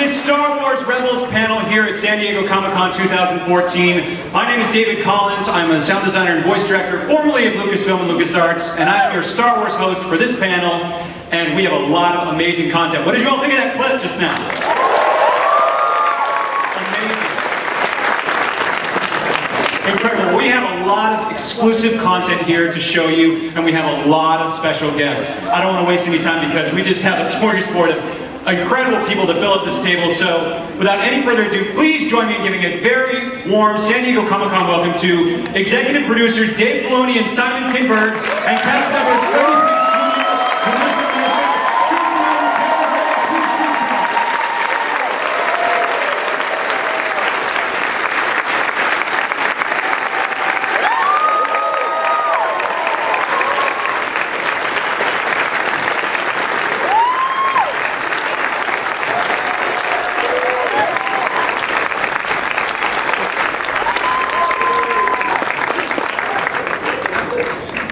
this Star Wars Rebels panel here at San Diego Comic-Con 2014. My name is David Collins. I'm a sound designer and voice director, formerly of Lucasfilm and LucasArts, and I am your Star Wars host for this panel, and we have a lot of amazing content. What did you all think of that clip just now? Amazing. Incredible. We have a lot of exclusive content here to show you, and we have a lot of special guests. I don't want to waste any time because we just have a smorgasbord of incredible people to fill up this table. So without any further ado, please join me in giving a very warm San Diego Comic-Con welcome to executive producers Dave Filoni and Simon Kinberg, and cast members Freddie Prinze Jr., Melissa Mason, Stuart Brown, and Steve Seagal.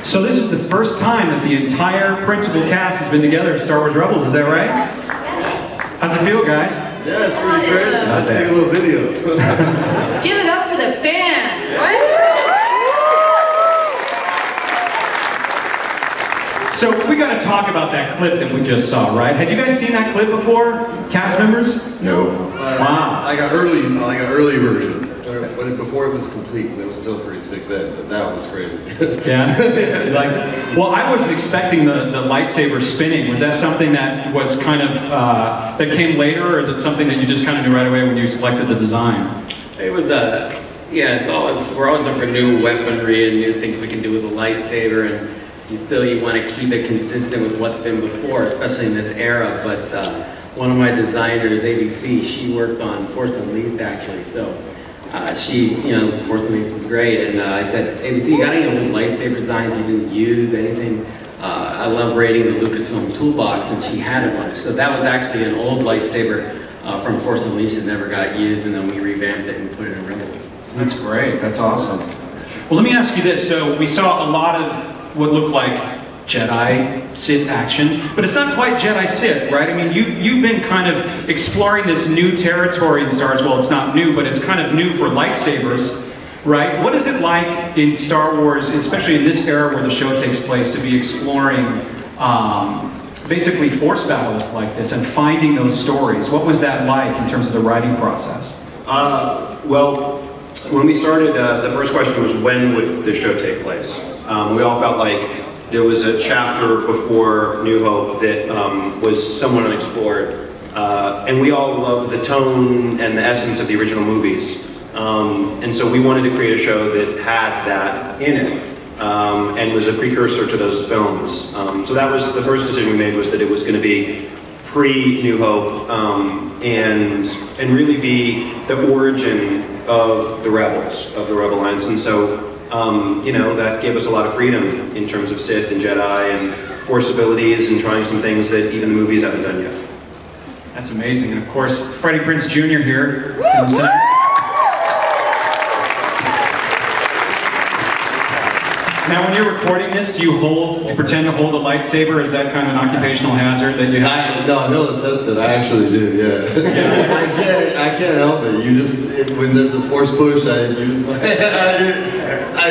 So this is the first time that the entire principal cast has been together at Star Wars Rebels, is that right? How's it feel, guys? Yeah, it's pretty great. I'll take a little video. Give it up for the band! So we got to talk about that clip that we just saw, right? Had you guys seen that clip before, cast members? No. Wow. I got early version. But before it was complete, it was still pretty sick then, but that was crazy. Yeah? You liked it? Well, I wasn't expecting the lightsaber spinning. Was that something that was kind of, that came later, or is it something that you just kind of knew right away when you selected the design? It was, yeah, we're always looking for new weaponry and new things we can do with a lightsaber, and you want to keep it consistent with what's been before, especially in this era. But one of my designers, ABC, she worked on Force Unleashed actually, so Force Unleashed was great, and I said, ABC, you got any old lightsaber designs you didn't use, anything? I love raiding the Lucasfilm toolbox, and she had a bunch. So that was actually an old lightsaber from Force Unleashed that never got used, and then we revamped it and put it in Rebels. That's great, that's awesome. Well, let me ask you this. So we saw a lot of what looked like Jedi Sith action, but it's not quite Jedi Sith, right? I mean, you've been kind of exploring this new territory in Star Wars. Well, it's not new, but it's kind of new for lightsabers, right? What is it like in Star Wars, especially in this era where the show takes place, to be exploring basically force battles like this and finding those stories? What was that like in terms of the writing process? Well, when we started, the first question was, when would the show take place? We all felt like there was a chapter before New Hope that was somewhat unexplored. And we all loved the tone and the essence of the original movies. And so we wanted to create a show that had that in it and was a precursor to those films. So that was the first decision we made, was that it was going to be pre-New Hope and really be the origin of the Rebels, of the Rebel Alliance. And so that gave us a lot of freedom in terms of Sith and Jedi and Force abilities and trying some things that even the movies haven't done yet. That's amazing. And of course, Freddie Prinze Jr. here. Now, when you're recording this, do you pretend to hold a lightsaber? Is that kind of an occupational hazard that you have? No, he'll attest it. I actually do, yeah. I can't help it. You just, when there's a force push,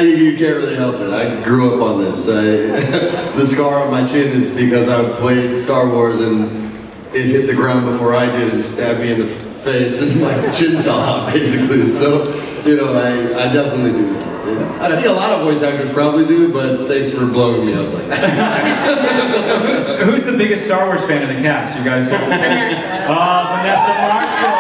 you can't really help it. I grew up on this. The scar on my chin is because I played Star Wars and it hit the ground before I did and stabbed me in the face and my chin fell out, basically. So, I definitely do. I think a lot of voice actors probably do, but thanks for blowing me up like that. Who's the biggest Star Wars fan in the cast? You guys? Vanessa Marshall.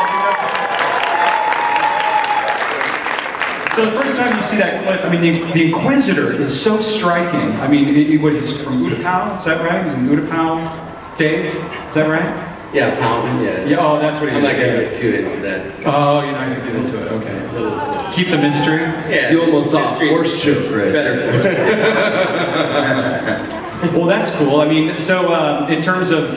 So the first time you see that clip, I mean, the Inquisitor is so striking. I mean, he's from Utapau, is that right? He's in Utapau. Dave, is that right? Yeah, Palman, yeah. Yeah. Oh, that's what he is. I'm not going to get too into that. Oh, you're not going to get into it, okay. Keep the mystery? Yeah. You almost saw a force choke, right? Better for it. Well, that's cool. I mean, so in terms of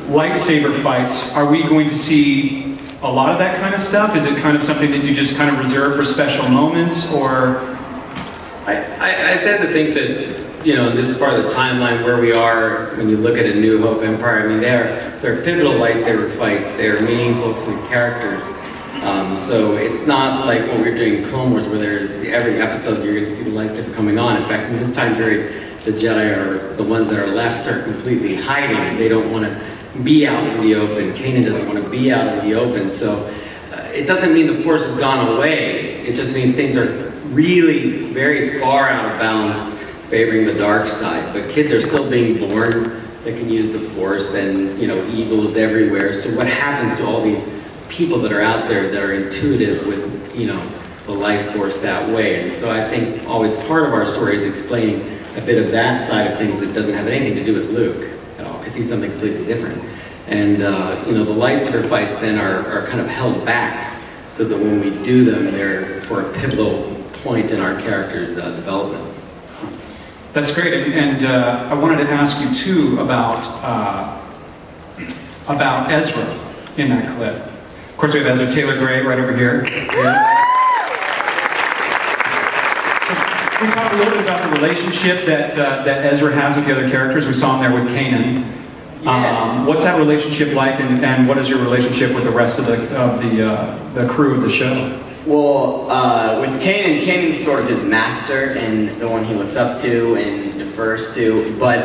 lightsaber fights, are we going to see a lot of that kind of stuff? Is it kind of something that you just kind of reserve for special moments, or? I tend to think that, in this part of the timeline where we are, when you look at A New Hope, Empire, I mean, they're pivotal lightsaber fights. They're meaningful to the characters. So it's not like what we were doing in Clone Wars, where there's every episode you're going to see the lightsaber coming on. In fact, in this time period, the Jedi are the ones that are left are completely hiding. They don't want to be out in the open. Kanan doesn't want to be out in the open. So it doesn't mean the Force has gone away. It just means things are really very far out of balance, favoring the dark side. But kids are still being born that can use the Force, and evil is everywhere. So what happens to all these people that are out there that are intuitive with the life force that way? And so I think always part of our story is explaining a bit of that side of things that doesn't have anything to do with Luke at all, because he's something completely different. And the lightsaber fights then are kind of held back so that when we do them, they're for a pivotal point in our character's development. That's great, and I wanted to ask you too about Ezra in that clip. Of course, we have Ezra Taylor Gray right over here. Yes. We talked a little bit about the relationship that Ezra has with the other characters. We saw him there with Kanan. What's that relationship like, and what is your relationship with the rest of the crew of the show? Well, with Kanan's sort of his master and the one he looks up to and defers to. But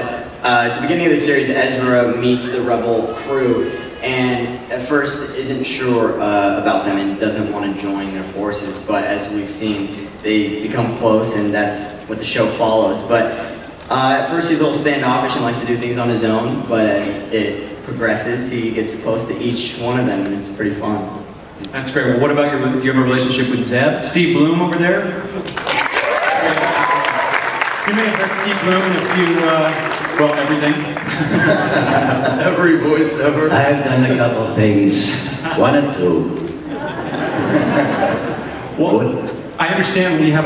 at the beginning of the series, Ezra meets the rebel crew and at first isn't sure about them and doesn't want to join their forces. But as we've seen, they become close, and that's what the show follows. But at first he's a little standoffish and likes to do things on his own, but as it progresses, he gets close to each one of them, and it's pretty fun. That's great. Well, what about do you have a relationship with Zeb? Steve Bloom over there? You may have heard Steve Bloom in a few, everything. Every voice ever. I've done a couple of things. One or two. Well, I understand we have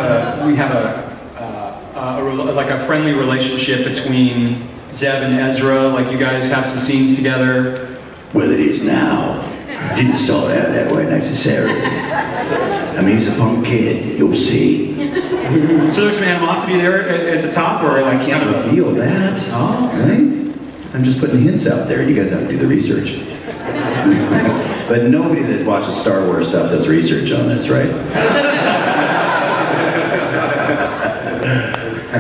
like a friendly relationship between Zeb and Ezra. Like you guys have some scenes together. Well, it is now. Didn't start out that way necessarily. I mean, he's a punk kid. You'll see. So there's some animosity there at the top, or like I can't reveal that. Oh, right? I'm just putting hints out there. You guys have to do the research. But nobody that watches Star Wars stuff does research on this, right?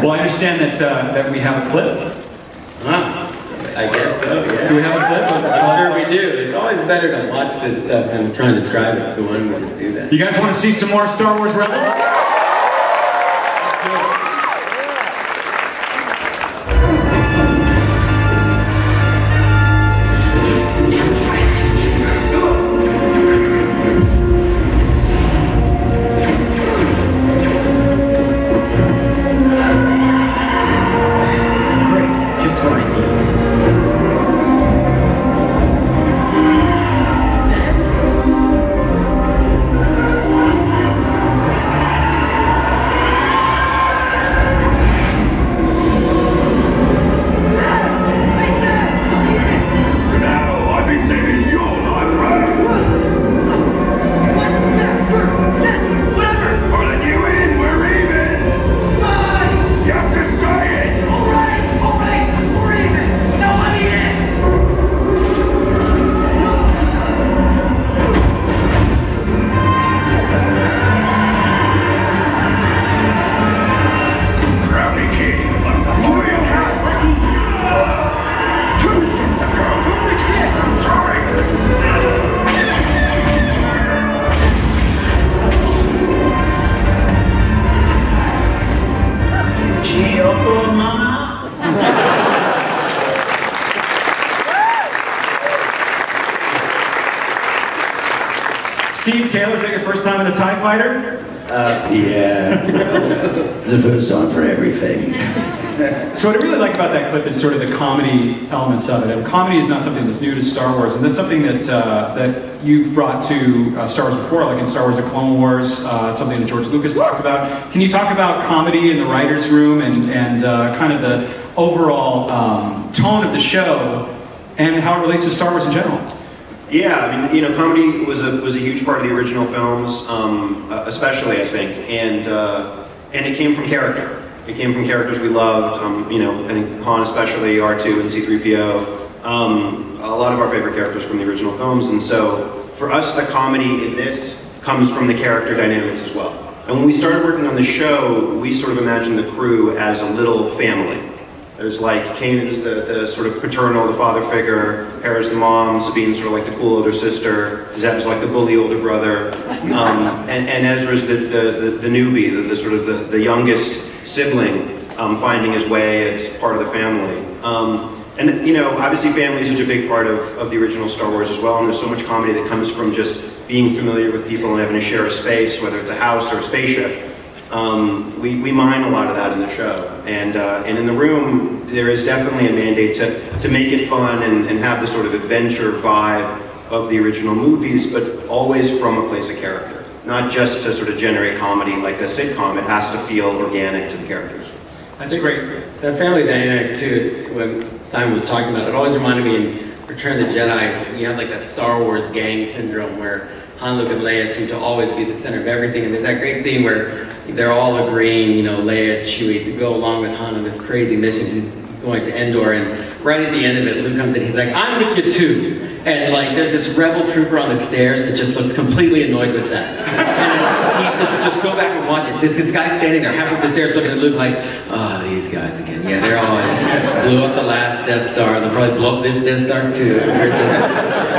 Well, I understand that we have a clip. I guess so, yeah. Do we have a clip? I'm sure we do. It's always better to watch this stuff and try and describe it, so why don't we just do that? You guys want to see some more Star Wars Rebels? Steve Taylor, is that your first time in a TIE fighter? Yeah. It's the first time for everything. So what I really like about that clip is sort of the comedy elements of it. And comedy is not something that's new to Star Wars, and that's something that that you've brought to Star Wars before, like in Star Wars: The Clone Wars, something that George Lucas talked about. Can you talk about comedy in the writers' room and kind of the overall tone of the show and how it relates to Star Wars in general? Yeah, I mean, you know, comedy was a huge part of the original films, especially I think, and And it came from character. It came from characters we loved, you know, I think Han especially, R2 and C-3PO, a lot of our favorite characters from the original films, and so for us the comedy in this comes from the character dynamics as well. And when we started working on the show, we sort of imagined the crew as a little family. There's like, Kanan is the sort of paternal, the father figure, Hera's the mom, Sabine's sort of like the cool older sister, Zeb's like the bully older brother, and Ezra's the newbie, the sort of the youngest sibling, finding his way as part of the family. And you know, obviously family is such a big part of the original Star Wars as well, and there's so much comedy that comes from just being familiar with people and having to share a space, whether it's a house or a spaceship. We mine a lot of that in the show, and in the room there is definitely a mandate to make it fun and have the sort of adventure vibe of the original movies, but always from a place of character, not just to sort of generate comedy like a sitcom. It has to feel organic to the characters. That's great. That family dynamic too, when Simon was talking about it, always reminded me in Return of the Jedi, you have like that Star Wars gang syndrome where Han, Luke, and Leia seem to always be the center of everything, and there's that great scene where they're all agreeing, you know, Leia, Chewie, to go along with Han on this crazy mission. He's going to Endor, and right at the end of it, Luke comes in, he's like, I'm with you too. And like, there's this rebel trooper on the stairs that just looks completely annoyed with that. And he just go back and watch it. This guy standing there, half of the stairs looking at Luke like, oh, these guys again. Yeah, they're always blew up the last Death Star. They'll probably blow up this Death Star too.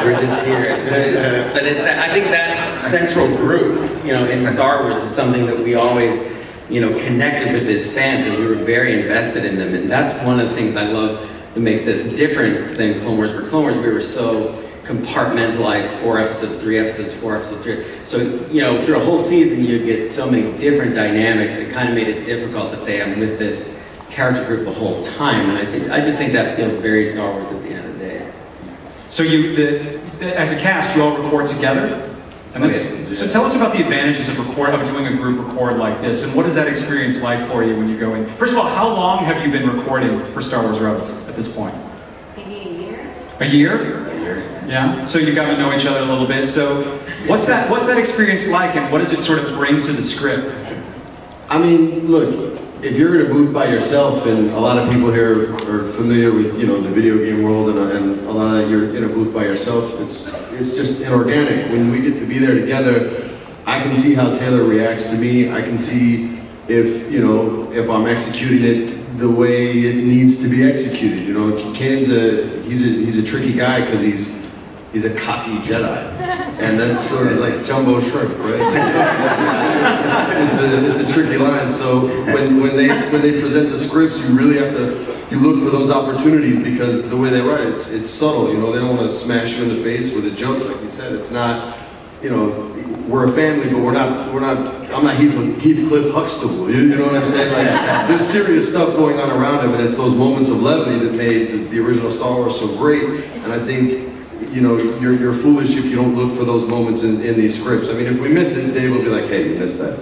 We're just here. But it's that, I think that central group, you know, in Star Wars is something that we always, you know, connected with as fans, and we were very invested in them. And that's one of the things I love that makes this different than Clone Wars. For Clone Wars, we were so compartmentalized, 4 episodes, 3 episodes, 4 episodes, 3. So, you know, through a whole season, you get so many different dynamics. It kind of made it difficult to say I'm with this character group the whole time. And I just think that feels very Star Wars at the end of the day. So as a cast, you all record together? And so tell us about the advantages of doing a group record like this, and what is that experience like for you when you go in? First of all, how long have you been recording for Star Wars Rebels at this point? Maybe a year. A year? Yeah. So you got to know each other a little bit. So what's that experience like, and what does it sort of bring to the script? I mean, look, if you're in a booth by yourself, and a lot of people here are familiar with, you know, the video game world, and a lot of you're in a booth by yourself, it's just inorganic. When we get to be there together, I can see how Taylor reacts to me. I can see if, you know, if I'm executing it the way it needs to be executed. You know, Kanan's he's a tricky guy because he's a cocky Jedi, and that's sort of like jumbo shrimp, right? it's a tricky line. So when they present the scripts, you really have to look for those opportunities, because the way they write it, it's subtle. You know, they don't want to smash you in the face with a joke, like you said. It's not, you know, we're a family, but we're not. I'm not Heathcliff Huxtable. You know what I'm saying? Like, there's serious stuff going on around him, and it's those moments of levity that made the original Star Wars so great. And I think, you know, you're foolish if you don't look for those moments in these scripts. I mean, if we miss it, Dave will be like, "Hey, you missed that."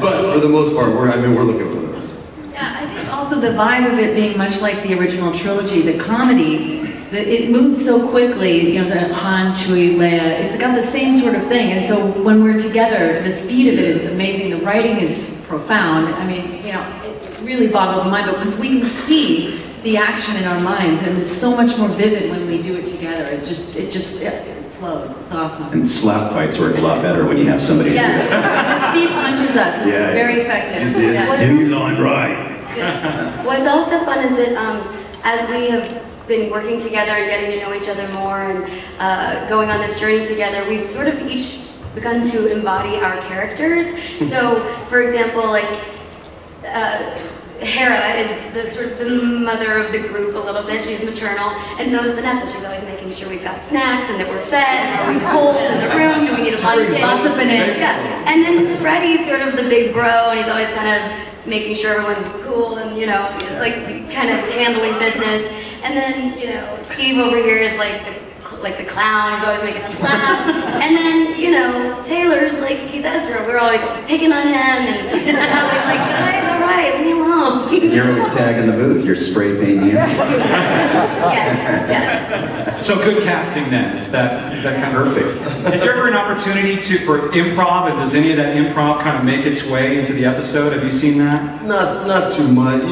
But for the most part, we're looking for those. Yeah, I think also the vibe of it being much like the original trilogy, the comedy. It moves so quickly, you know, the Han, Chewie, Leia, it's got the same sort of thing. And so when we're together, the speed of it is amazing. The writing is profound. I mean, you know, it really boggles the mind, but because we can see the action in our minds, and it's so much more vivid when we do it together. It flows. It's awesome. And slap fights work a lot better when you have somebody. Yeah, Steve punches us. It's very effective. Yeah. Do your line right. Yeah. What's also fun is that as we have been working together and getting to know each other more and going on this journey together, we've sort of each begun to embody our characters. So, for example, like Hera is the sort of the mother of the group a little bit. She's maternal, and so is Vanessa. She's always making sure we've got snacks and that we're fed and are we cold in the room. Do we need lots of bananas? Yeah. And then Freddie's sort of the big bro, and he's always kind of making sure everyone's cool and, you know, like kind of handling business. And then, you know, Steve over here is like the clown. He's always making us laugh. And then, you know, Taylor's like, he's Ezra. We're always picking on him, and I'm always like, guys, all right. quiet, leave me alone. You're always tagging the booth. You're spray painting. Yes, yes. So good casting then. Is that kind of Perfect. Is there ever an opportunity for improv, and does any of that improv kind of make its way into the episode? Have you seen that? Not too much.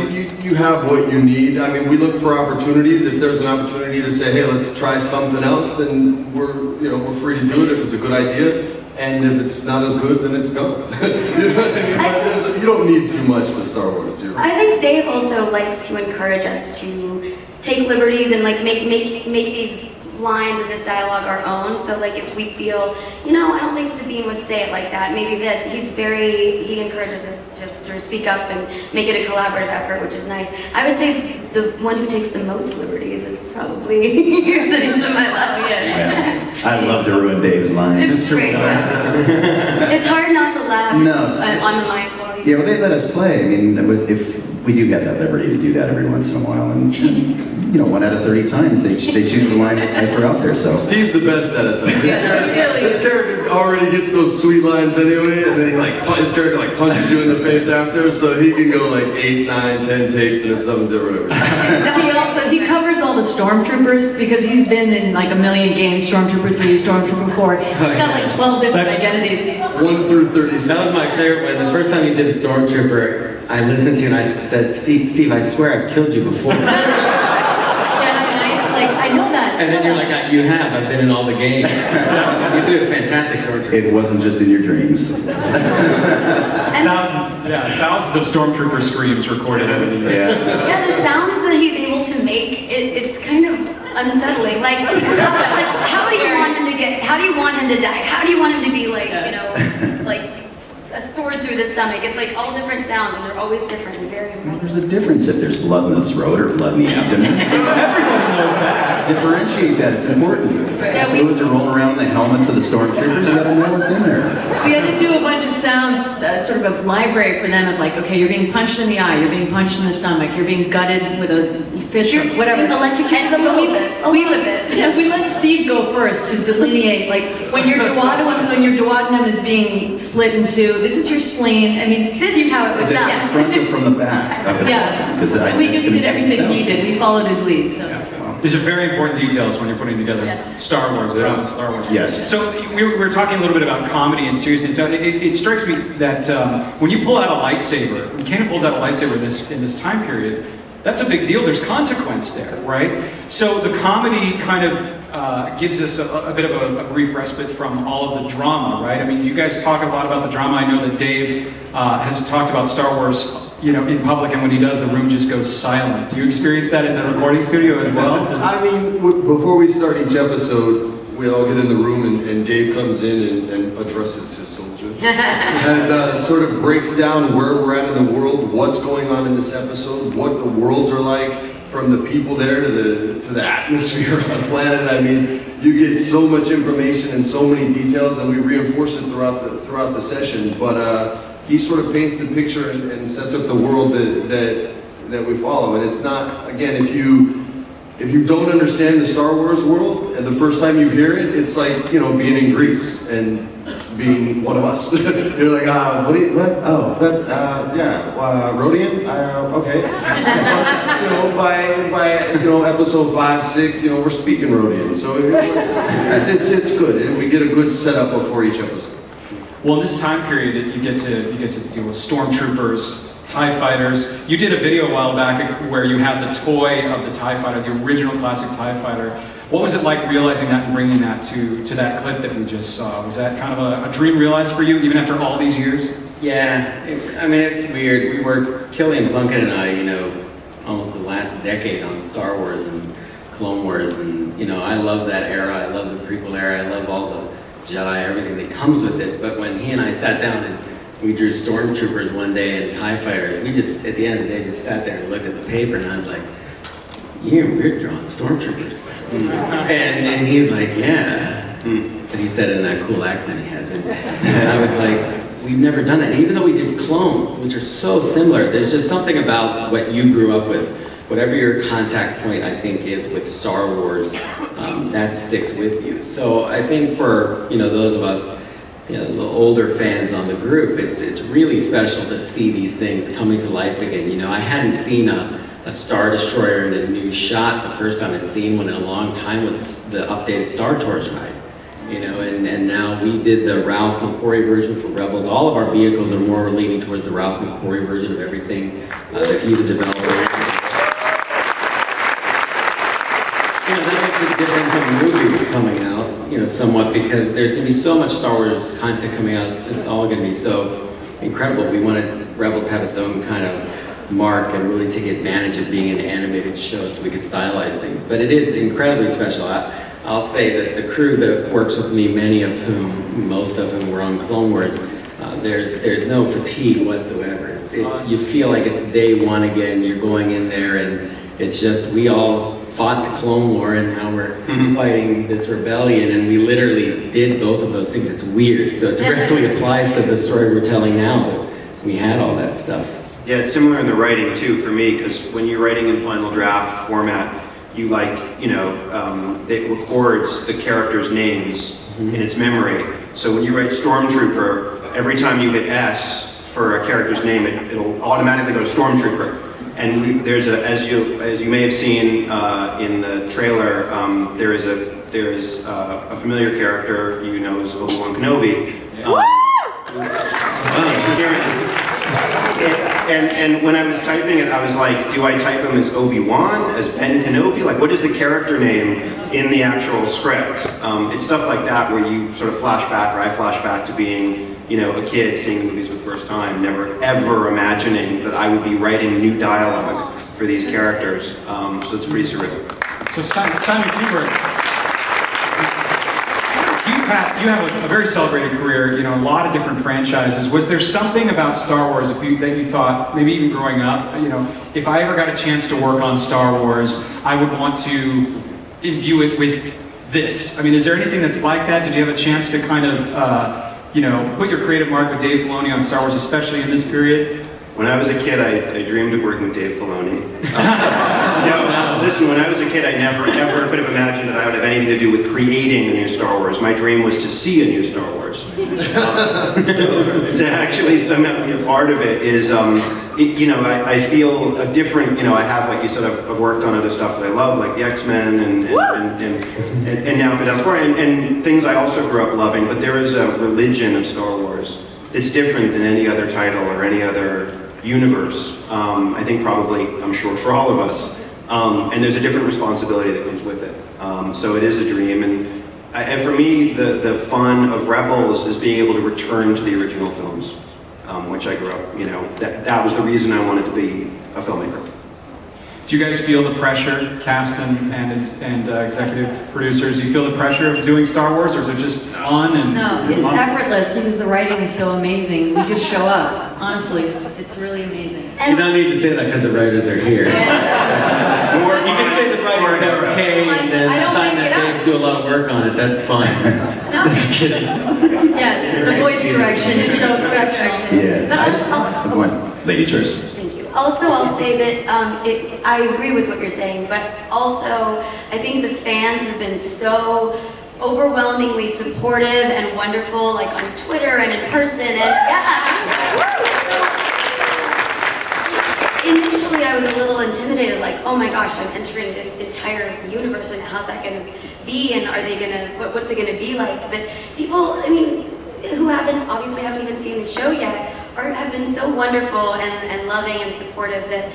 You have what you need. I mean, we look for opportunities. If there's an opportunity to say, hey, let's try something else, then we're free to do it if it's a good idea. And if it's not as good, then it's gone. You know what I mean? But you don't need too much with Star Wars. I think Dave also likes to encourage us to take liberties and like make these lines of this dialogue our own. So like if we feel, I don't think Sabine would say it like that, maybe this, he encourages us to sort of speak up and make it a collaborative effort, which is nice. I would say the one who takes the most liberties is probably sitting to my left. Yeah. I love to ruin Dave's line. It's great. It's hard not to laugh on the mic while you Yeah, well, they let us play. I mean, if we do get that liberty to do that every once in a while, and 1 out of 30 times they choose the line I throw out there. So Steve's the best at it, though. His character already gets those sweet lines anyway, and then his character punches you in the face after, so he can go 8, 9, 10 takes, and it's something different every time. He covers all the stormtroopers because he's been in a million games, Stormtrooper 3, Stormtrooper 4. He's got 12 different identities. 1 through 36. That was my favorite one. The first time he did a Stormtrooper, I listened to and I said, Steve, I swear I've killed you before. Jedi Knights, I know that. And then you're like, you have. I've been in all the games. You did a fantastic Stormtrooper. it wasn't just in your dreams. Thousands of Stormtrooper screams recorded over the years. Yeah, the sounds that he's able to make, it's kind of unsettling. How do you want him to how do you want him to die? How do you want him to be like a sword through the stomach? It's all different sounds, and they're always different and very Well, impressive. there's a difference if there's blood in the throat or blood in the abdomen. Everyone knows that. Differentiate that, it's important. Yeah, The fluids are rolling around in the helmets of the stormtroopers, you gotta know what's in there. We had to do a bunch of sounds, sort of a library for them of okay, you're being punched in the eye, you're being punched in the stomach, you're being gutted with a fish hook, whatever. Electrocuted a little bit. Yeah, we let Steve go first to delineate, when your duodenum is being split in two, this is your spleen. I mean, This is how it was Is it done. the front or from the back? Yeah, 'Cause we just did everything he did. We followed his lead. So. These are very important details when you're putting together Yes. Star Wars, Star Wars. Yes. So we were talking a little bit about comedy and seriousness. So it strikes me that when you pull out a lightsaber, when Kanan pulls out a lightsaber in this time period, that's a big deal. There's consequence there, right? So the comedy kind of gives us a bit of a brief respite from all of the drama, right? I mean, you guys talk a lot about the drama. I know that Dave has talked about Star Wars, in public, and when he does, the room just goes silent. Do you experience that in the recording studio as well? I mean, before we start each episode, we all get in the room and Dave comes in and addresses his soldier. And sort of breaks down where we're at in the world, what's going on in this episode, what the worlds are like, from the people there to the atmosphere on the planet. I mean, you get so much information and so many details, and we reinforce it throughout the session. But he sort of paints the picture and sets up the world that we follow. And it's not, again, if you don't understand the Star Wars world, and the first time you hear it, it's like, being in Greece and being one of us. You're like, what? Oh, Rodian? Okay. By episode 5, 6, we're speaking Rodian. So it's good. We get a good setup before each episode. Well, in this time period, you get to deal with stormtroopers, TIE fighters. You did a video a while back where you had the toy of the TIE fighter, the original classic TIE fighter. What was it like realizing that and bringing that to that clip that we just saw? Was that kind of a dream realized for you, even after all these years? Yeah, it's weird. We worked, Killian Plunkett and I, almost the last decade on Star Wars and Clone Wars, and I love that era. I love the prequel era. I love all the Jedi, everything that comes with it. But when he and I sat down and we drew stormtroopers one day and TIE fighters, we just, at the end of the day, just sat there and looked at the paper, and I was like, we're drawing stormtroopers. And he's like, yeah. But he said it in that cool accent he has. And I was like, we've never done that. And even though we did clones, which are so similar, there's just something about what you grew up with. Whatever your contact point, I think, is with Star Wars, that sticks with you. So I think for, those of us you know, the older fans on the group, it's really special to see these things coming to life again. You know, I hadn't seen a Star Destroyer in a new shot. The first time I'd seen one in a long time was the updated Star Tours ride. You know, and now we did the Ralph McQuarrie version for Rebels. All of our vehicles are more leaning towards the Ralph McQuarrie version of everything that he's a developer. You know, that makes it different from movies coming out, you know, somewhat, because there's going to be so much Star Wars content coming out. It's all going to be so incredible. We wanted Rebels to have its own kind of mark and really take advantage of being an animated show so we could stylize things. But it is incredibly special. I'll say that the crew that works with me, many of whom, most of whom were on Clone Wars, there's no fatigue whatsoever. It's you feel like it's day one again. You're going in there, and it's just we all fought the Clone War, and now we're fighting this rebellion, and we literally did both of those things. It's weird, so it directly applies to the story we're telling now. But we had all that stuff. Yeah, it's similar in the writing too for me, because when you're writing in final draft format, you it records the characters' names in its memory. So when you write Stormtrooper, every time you hit S for a character's name, it'll automatically go to Stormtrooper. And there's as you may have seen in the trailer, there is a familiar character you know is Obi-Wan Kenobi. And when I was typing it, I was like, do I type him as Obi-Wan, as Ben Kenobi? Like, what is the character name in the actual script? It's stuff like that where you sort of flash back, or I flash back to being, you know, a kid seeing movies for the first time, never ever imagining that I would be writing new dialogue for these characters. So it's pretty surreal. So Simon Kinberg, you have a very celebrated career, you know, a lot of different franchises. Was there something about Star Wars that you thought, maybe even growing up, you know, if I ever got a chance to work on Star Wars, I would want to imbue it with this? I mean, is there anything that's like that? Did you have a chance to kind of, you know, put your creative mark with Dave Filoni on Star Wars, especially in this period? When I was a kid, I dreamed of working with Dave Filoni. No, listen, when I was a kid, I never, ever could have imagined that I would have anything to do with creating a new Star Wars. My dream was to see a new Star Wars. To actually somehow be a part of it is, you know, I feel a different, you know, I have, like you said, I've worked on other stuff that I love, like the X-Men and now Fantastic Four, and things I also grew up loving, but there is a religion of Star Wars. It's different than any other title or any other universe. I think probably, I'm sure, for all of us. And there's a different responsibility that comes with it. So it is a dream. And for me, the fun of Rebels is being able to return to the original films, which I grew up, you know, that was the reason I wanted to be a filmmaker. Do you guys feel the pressure, cast and executive producers, do you feel the pressure of doing Star Wars, or is it just fun? And no, it's effortless because the writing is so amazing. We just show up, honestly. It's really amazing. You don't need to say that because the writers are here. Or you can say the writers are okay, and then find that they do a lot of work on it. That's fine. No. Just kidding. Yeah, the voice direction is so exceptional. Yeah. Go on. Ladies first. Also, I'll say that I agree with what you're saying, but also I think the fans have been so overwhelmingly supportive and wonderful, like on Twitter and in person, and initially I was a little intimidated, like, oh my gosh, I'm entering this entire universe, and how's that going to be, and are they going to, what's it going to be like? But people, I mean, who obviously haven't even seen the show yet, have been so wonderful and loving and supportive that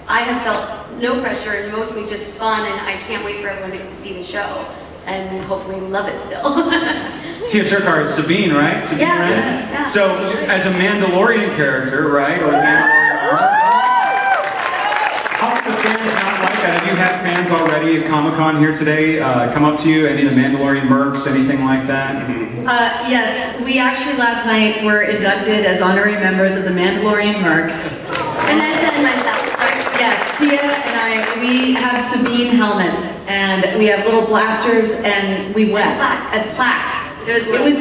I have felt no pressure and mostly just fun, and I can't wait for everyone to get to see the show and hopefully love it still. Tia Sircar is Sabine, right? Sabine, yeah, right? yeah. So, as a Mandalorian character, right, or Mandalorian arc, how are the fans not like that? Have you had fans already at Comic-Con here today come up to you, any of the Mandalorian mercs, anything like that? Yes, we actually last night were inducted as honorary members of the Mandalorian Mercs. Vanessa and myself. Yes, Tia and I, we have Sabine helmets, and we have little blasters, and we wept at plaques. It was,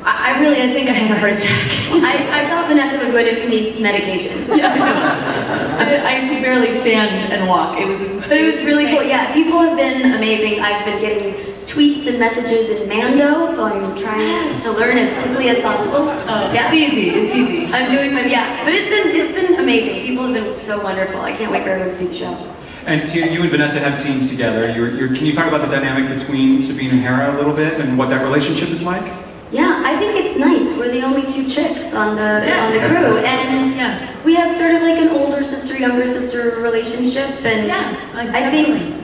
I think I had a heart attack. I thought Vanessa was going to need medication. Yeah. I could barely stand and walk. But it was really cool. Yeah, people have been amazing. I've been getting tweets and messages in Mando, so I'm trying to learn as quickly as possible. Yeah, it's easy. It's easy. I'm doing my but it's been amazing. People have been so wonderful. I can't wait for everyone to see the show. And Tia, you and Vanessa have scenes together. Can you talk about the dynamic between Sabine and Hera a little bit, and what that relationship is like? Yeah, I think it's nice. We're the only two chicks on the crew, and we have sort of like an older sister, younger sister relationship. And I think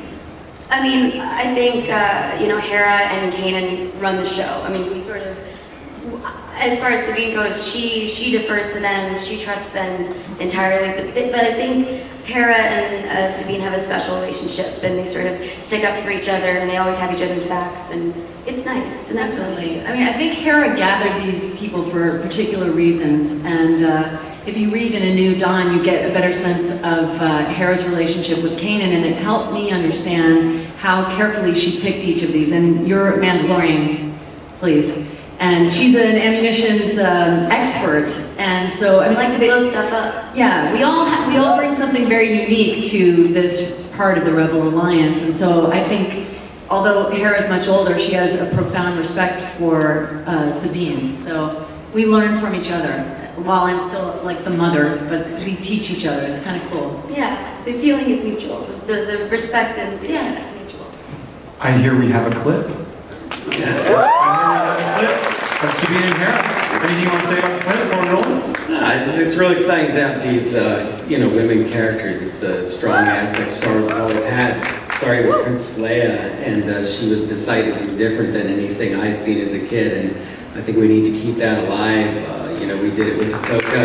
you know, Hera and Kanan run the show. I mean, we sort of, as far as Sabine goes, she defers to them, she trusts them entirely. But I think Hera and Sabine have a special relationship, and they sort of stick up for each other, and they always have each other's backs, and it's nice. It's a nice relationship. I mean, I think Hera gathered these people for particular reasons, and if you read in A New Dawn, you get a better sense of Hera's relationship with Kanan, and it helped me understand how carefully she picked each of these. And you're a Mandalorian, please. And she's an ammunitions expert, and so I mean, like to blow stuff up. Yeah, we all bring something very unique to this part of the Rebel Alliance, and so I think, although Hera's much older, she has a profound respect for Sabine. So we learn from each other. While I'm still like the mother, but we teach each other. It's kind of cool. Yeah, the feeling is mutual. The respect and is mutual. I hear we have a clip. Of Sabine and Hera. Anything you want to say about the clip before we roll? No, it's really exciting to have these, you know, women characters. It's a strong aspect Star Wars has always had. Starting with Princess Leia, and she was decidedly different than anything I had seen as a kid, and I think we need to keep that alive. You know, we did it with Ahsoka.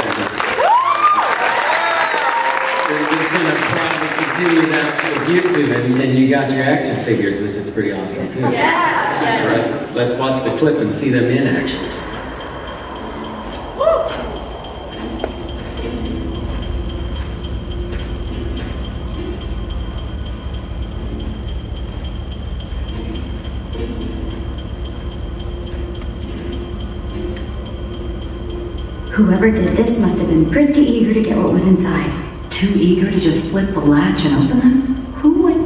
We're just going to probably continue that with YouTube, and you got your action figures, which is pretty awesome too. Yeah. So let's watch the clip and see them in action. Whoever did this must have been pretty eager to get what was inside. Too eager to just flip the latch and open them? Who would?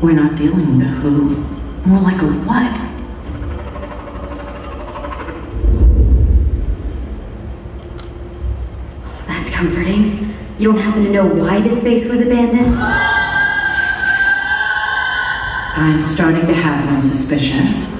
We're not dealing with a who, more like a what. That's comforting. You don't happen to know why this base was abandoned? I'm starting to have my suspicions.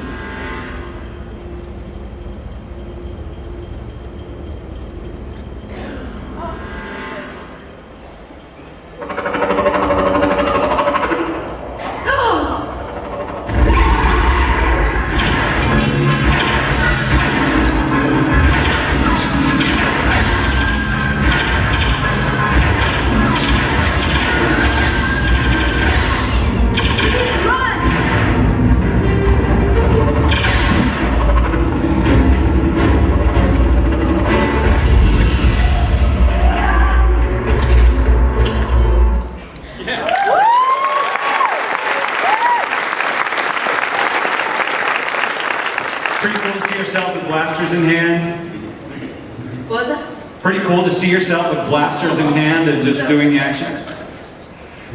Pretty cool to see yourself with blasters in hand and just doing the action.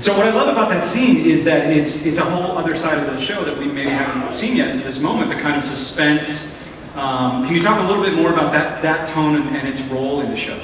So what I love about that scene is that it's a whole other side of the show that we maybe haven't seen yet to this moment, the kind of suspense. Can you talk a little bit more about that tone and its role in the show?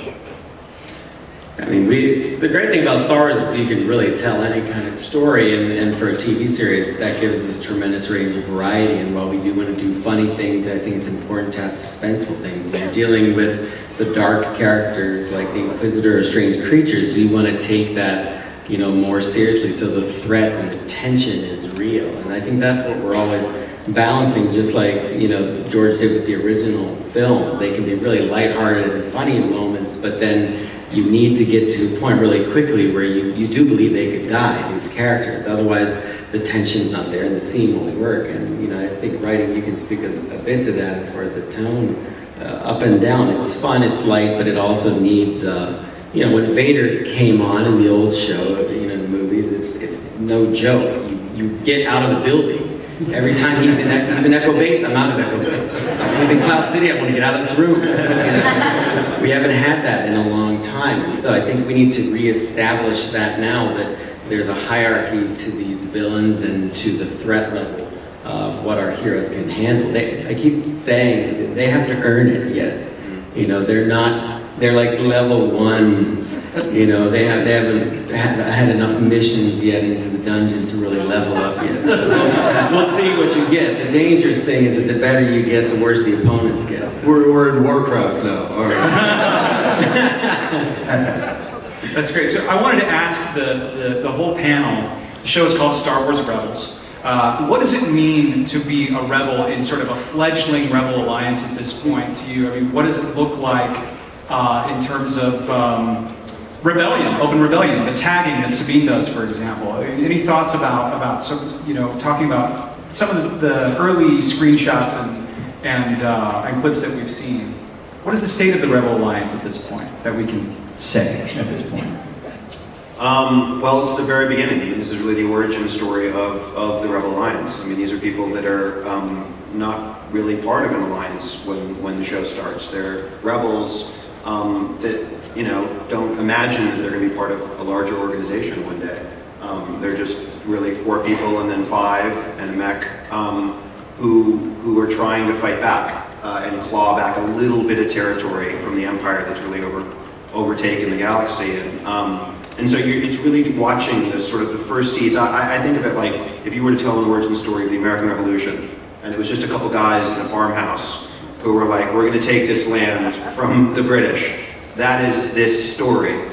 I mean, the great thing about Star Wars is you can really tell any kind of story, and for a TV series, that gives us tremendous range of variety. And while we do want to do funny things, I think it's important to have suspenseful things. When you're dealing with the dark characters like the Inquisitor or strange creatures, you want to take that, you know, more seriously, so the threat and the tension is real. And I think that's what we're always balancing, just like, you know, George did with the original films. They can be really lighthearted and funny in moments, but then you need to get to a point really quickly where you do believe they could die, these characters. Otherwise, the tension's not there and the scene won't work. And, you know, I think writing, you can speak a bit to that as far as the tone, up and down. It's fun, it's light, but it also needs, you know, when Vader came on in the old show, you know, the movies, it's no joke. You get out of the building. Every time he's in Echo Base, I'm out of Echo Base. He's in Cloud City, I want to get out of this room. We haven't had that in a long time. And so I think we need to reestablish that now, that there's a hierarchy to these villains and to the threat level of what our heroes can handle. I keep saying they have to earn it yet. You know, they're like level 1. You know, they haven't had enough missions yet into the dungeon to really level up yet. So we'll see what you get. The dangerous thing is that the better you get, the worse the opponents get. We're in Warcraft now. All right. That's great. So I wanted to ask the whole panel. The show is called Star Wars Rebels. What does it mean to be a rebel in sort of a fledgling rebel alliance at this point to you? I mean, what does it look like in terms of rebellion, open rebellion, the tagging that Sabine does, for example? Any thoughts about some, you know, talking about some of the early screenshots and clips that we've seen? What is the state of the Rebel Alliance at this point that we can say at this point? Well, it's the very beginning. I mean, this is really the origin story of the Rebel Alliance. I mean, these are people that are not really part of an alliance when the show starts. They're rebels that, you know, don't imagine that they're going to be part of a larger organization one day. They're just really 4 people and then 5 and a mech who are trying to fight back and claw back a little bit of territory from the Empire that's really overtaken the galaxy. And so it's really watching the sort of the first seeds. I think of it like if you were to tell an origin story of the American Revolution, and it was just a couple guys in a farmhouse who were like, we're going to take this land from the British. That is this story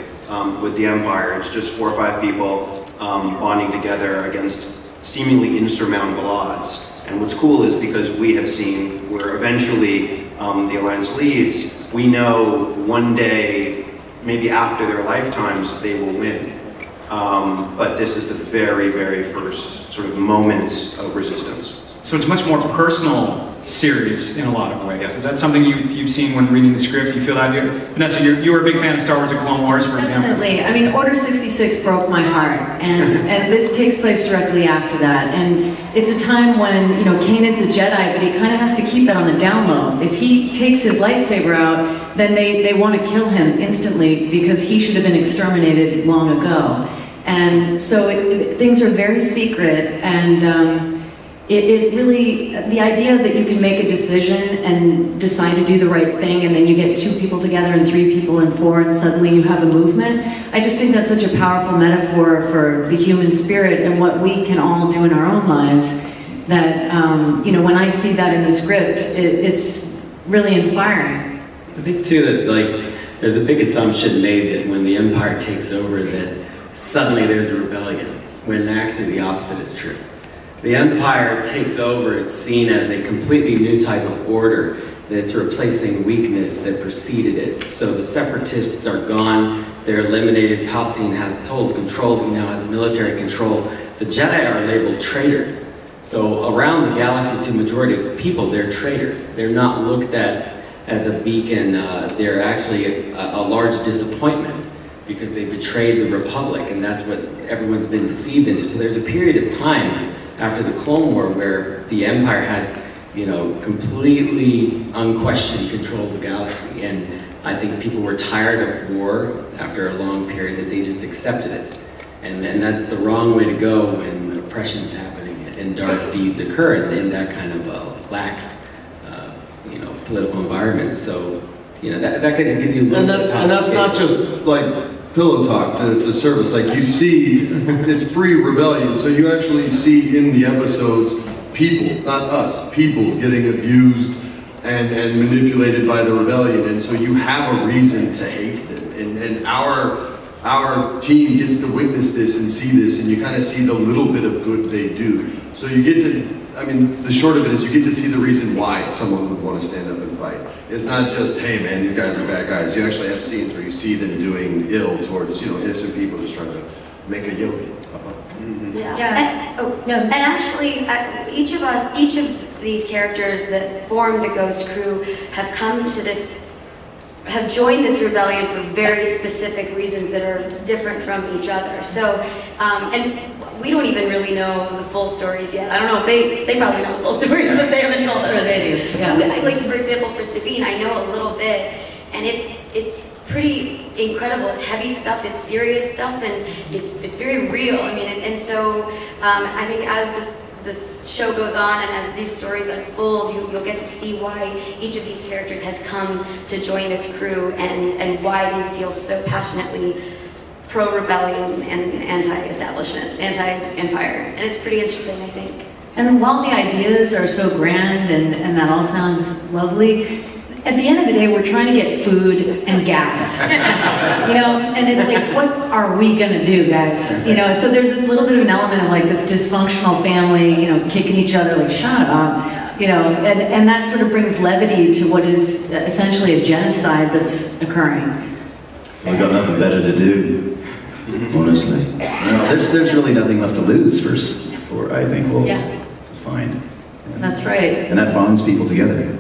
with the Empire. It's just 4 or 5 people bonding together against seemingly insurmountable odds. And what's cool is because we have seen where eventually the Alliance leads, we know one day, maybe after their lifetimes, they will win. But this is the very, very first sort of moments of resistance. So it's much more personal series in a lot of ways. Yeah. Is that something you've seen when reading the script? You feel that? Vanessa, you were a big fan of Star Wars and Clone Wars, for example. Definitely. I mean, Order 66 broke my heart, and this takes place directly after that. And it's a time when, you know, Kanan's a Jedi, but he kind of has to keep that on the down low. If he takes his lightsaber out, then they want to kill him instantly because he should have been exterminated long ago. And so things are very secret, and it really, the idea that you can make a decision and decide to do the right thing, and then you get 2 people together and 3 people and 4, and suddenly you have a movement. I just think that's such a powerful metaphor for the human spirit and what we can all do in our own lives, that, you know, when I see that in the script, it's really inspiring. I think too that, like, there's a big assumption made that when the Empire takes over that suddenly there's a rebellion, when actually the opposite is true. The Empire takes over, it's seen as a completely new type of order that's replacing weakness that preceded it. So the Separatists are gone, they're eliminated, Palpatine has total control, he now has military control. The Jedi are labeled traitors. So around the galaxy, to the majority of people, they're traitors. They're not looked at as a beacon, they're actually a large disappointment because they betrayed the Republic, and that's what everyone's been deceived into. So there's a period of time after the Clone War where the Empire has, you know, completely unquestioned control of the galaxy. And I think people were tired of war after a long period that they just accepted it. And that's the wrong way to go when oppression is happening and dark deeds occur in that kind of lax, you know, political environment. So, you know, that can give you a little bit of and that's not just like pillow talk to service. Like you see, it's pre-rebellion, so you actually see in the episodes people, not us, people getting abused and manipulated by the rebellion, and so you have a reason to hate them. And our team gets to witness this and see this, and you kind of see the little bit of good they do. So you get to, I mean, the short of it is you get to see the reason why someone would want to stand up and fight. It's not just, hey man, these guys are bad guys. You actually have scenes where you see them doing ill towards, you know, innocent people just trying to make a yogi. Yeah. And actually, each of these characters that form the Ghost Crew have joined this rebellion for very specific reasons that are different from each other. So, and we don't even really know the full stories yet. I don't know if they probably know the full stories, but they haven't told us. Sure they do. Yeah. Like, for example, for Sabine, I know a little bit, and it's it's pretty incredible. It's heavy stuff, it's serious stuff, and it's very real. I mean, and so I think as this show goes on and as these stories unfold, you'll get to see why each of these characters has come to join this crew and why they feel so passionately pro-rebellion and anti-establishment, anti-empire. And it's pretty interesting, I think. And while the ideas are so grand and that all sounds lovely, at the end of the day, we're trying to get food and gas, you know, and it's like, what are we gonna do, guys? You know, so there's a little bit of an element of like this dysfunctional family, you know, kicking each other like, shut up, you know, and that sort of brings levity to what is essentially a genocide that's occurring. We've got nothing better to do, honestly. You know, there's really nothing left to lose for I think we'll find. That's right. And that bonds people together.